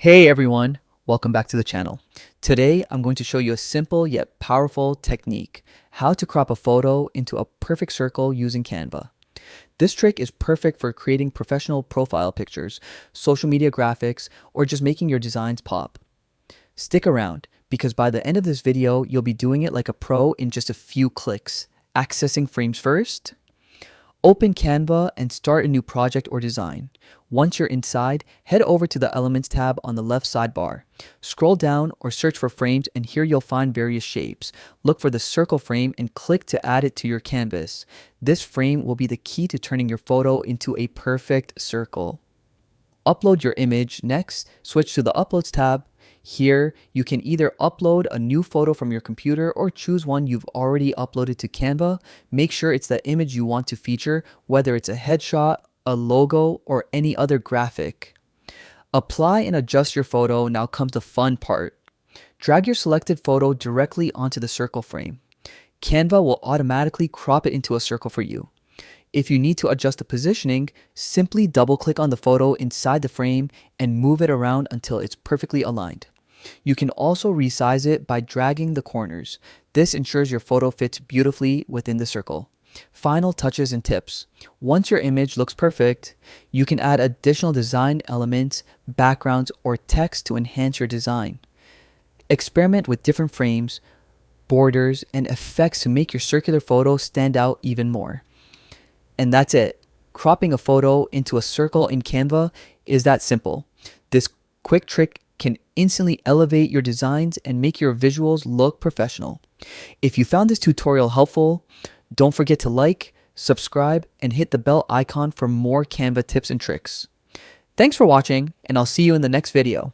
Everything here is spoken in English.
Hey everyone, welcome back to the channel. Today I'm going to show you a simple yet powerful technique, how to crop a photo into a perfect circle using Canva. This trick is perfect for creating professional profile pictures, social media graphics, or just making your designs pop. Stick around because by the end of this video, you'll be doing it like a pro in just a few clicks, accessing frames first. Open Canva and start a new project or design. Once you're inside, head over to the Elements tab on the left sidebar. Scroll down or search for frames and here you'll find various shapes. Look for the circle frame and click to add it to your canvas. This frame will be the key to turning your photo into a perfect circle. Upload your image. Next, switch to the Uploads tab. Here, you can either upload a new photo from your computer or choose one you've already uploaded to Canva. Make sure it's the image you want to feature, whether it's a headshot, a logo, or any other graphic. Apply and adjust your photo. Now comes the fun part. Drag your selected photo directly onto the circle frame. Canva will automatically crop it into a circle for you. If you need to adjust the positioning, simply double-click on the photo inside the frame and move it around until it's perfectly aligned. You can also resize it by dragging the corners. This ensures your photo fits beautifully within the circle. Final touches and tips. Once your image looks perfect, you can add additional design elements, backgrounds, or text to enhance your design. Experiment with different frames, borders, and effects to make your circular photo stand out even more. And that's it. Cropping a photo into a circle in Canva is that simple. This quick trick can instantly elevate your designs and make your visuals look professional. If you found this tutorial helpful, don't forget to like, subscribe, and hit the bell icon for more Canva tips and tricks. Thanks for watching, and I'll see you in the next video.